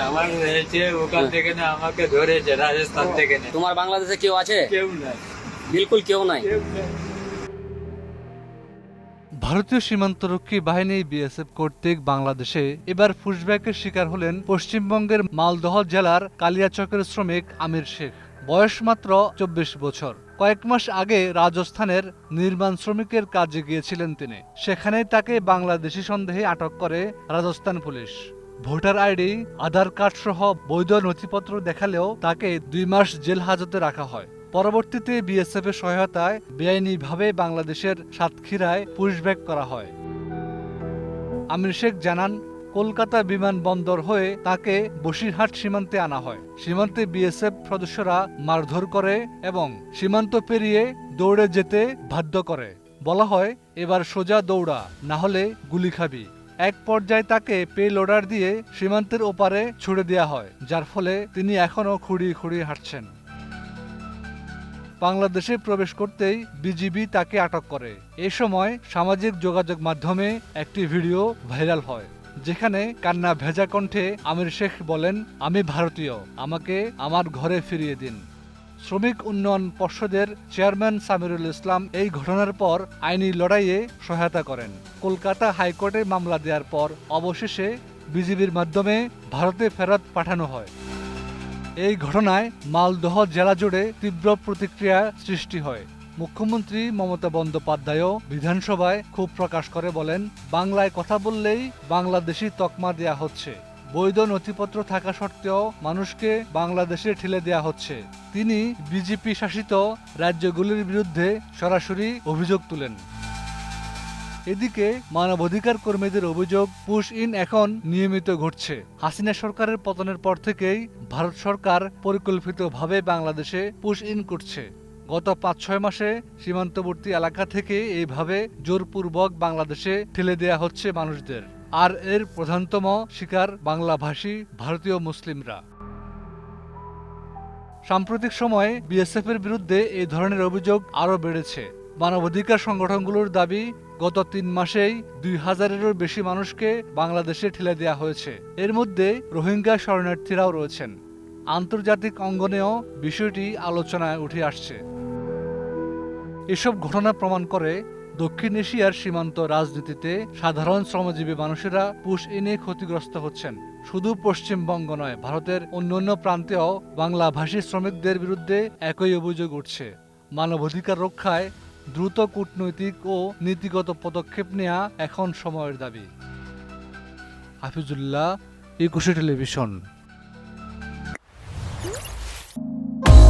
আমার হয়েছে ওখান থেকে না, আমাকে ধরেছে রাজস্থান থেকে না। তোমার বাংলাদেশে কেউ আছে? কেউ নাই, বিলকুল কেউ নাই। কেউ নাই। ভারতীয় সীমান্তরক্ষী বাহিনী বিএসএফ কর্তৃক বাংলাদেশে এবার পুশব্যাকের শিকার হলেন পশ্চিমবঙ্গের মালদহ জেলার কালিয়াচকের শ্রমিক আমির শেখ। বয়স মাত্র 24 বছর। কয়েক মাস আগে রাজস্থানের নির্মাণ শ্রমিকের কাজে গিয়েছিলেন তিনি। সেখানেই তাকে বাংলাদেশি সন্দেহে আটক করে রাজস্থান পুলিশ। ভোটার আইডি, আধার কার্ড সহ বৈধ নথিপত্র দেখালেও তাকে 2 মাস জেল হাজতে রাখা হয়। পরবর্তীতে বিএসএফ এর সহায়তায় বেআইনিভাবে বাংলাদেশের সাতক্ষীরায় পুশব্যাক করা হয়। আমির শেখ জানান, কলকাতা বিমানবন্দর হয়ে তাকে বসিরহাট সীমান্তে আনা হয়। সীমান্তে বিএসএফ সদস্যরা মারধর করে এবং সীমান্ত পেরিয়ে দৌড়ে যেতে বাধ্য করে। বলা হয়, এবার সোজা দৌড়া, না হলে গুলি খাবি। এক পর্যায়ে তাকে পে লোডার দিয়ে সীমান্তের ওপারে ছুড়ে দেওয়া হয়, যার ফলে তিনি এখনও খুঁড়িয়ে খুঁড়িয়ে হাঁটছেন। বাংলাদেশে প্রবেশ করতেই বিজিবি তাকে আটক করে। এই সময় সামাজিক যোগাযোগ মাধ্যমে একটি ভিডিও ভাইরাল হয়, যেখানে কান্না ভেজা কণ্ঠে আমির শেখ বলেন, আমি ভারতীয়, আমাকে আমার ঘরে ফিরিয়ে দিন। শ্রমিক উন্নয়ন পর্ষদের চেয়ারম্যান সামিরুল ইসলাম এই ঘটনার পর আইনি লড়াইয়ে সহায়তা করেন। কলকাতা হাইকোর্টে মামলা দেওয়ার পর অবশেষে বিজিবির মাধ্যমে ভারতে ফেরত পাঠানো হয়। এই ঘটনায় মালদহ জেলা জুড়ে তীব্র প্রতিক্রিয়া সৃষ্টি হয়। মুখ্যমন্ত্রী মমতা বন্দ্যোপাধ্যায়ও বিধানসভায় ক্ষোভ প্রকাশ করে বলেন, বাংলায় কথা বললেই বাংলাদেশি তকমা দেয়া হচ্ছে। বৈধ নথিপত্র থাকা সত্ত্বেও মানুষকে বাংলাদেশে ঠেলে দেয়া হচ্ছে। তিনি বিজেপি শাসিত রাজ্যগুলির বিরুদ্ধে সরাসরি অভিযোগ তুলেন। এদিকে মানবাধিকার কর্মীদের অভিযোগ, পুশ ইন এখন নিয়মিত ঘটছে। হাসিনা সরকারের পতনের পর থেকেই ভারত সরকার পরিকল্পিতভাবে বাংলাদেশে পুশ ইন করছে। গত 5-6 মাসে সীমান্তবর্তী এলাকা থেকে এইভাবে জোরপূর্বক বাংলাদেশে ঠেলে দেয়া হচ্ছে মানুষদের। আর এর প্রধানতম শিকার বাংলাভাষী ভারতীয় মুসলিমরা। সাম্প্রতিক সময়ে বিএসএফ এর বিরুদ্ধে এই ধরনের অভিযোগ আরও বেড়েছে। মানবাধিকার সংগঠনগুলোর দাবি, গত 3 মাসেই 2000-এরও বেশি মানুষকে বাংলাদেশে ঠেলে দেওয়া হয়েছে। এর মধ্যে রোহিঙ্গা শরণার্থীরাও রয়েছেন। আন্তর্জাতিক অঙ্গনেও বিষয়টি আলোচনায় উঠে আসছে। এসব ঘটনা প্রমাণ করে দক্ষিণ এশিয়ার সীমান্ত রাজনীতিতে সাধারণ শ্রমজীবী মানুষেরা পুশ ইনে ক্ষতিগ্রস্ত হচ্ছেন। শুধু পশ্চিমবঙ্গ নয়, ভারতের অন্যান্য প্রান্তেও বাংলাভাষী শ্রমিকদের বিরুদ্ধে একই অভিযোগ উঠছে। মানবাধিকার রক্ষায় দ্রুত কূটনৈতিক ও নীতিগত পদক্ষেপ নেওয়া এখন সময়ের দাবি। হাফিজুল্লাহ, একুশে টেলিভিশন।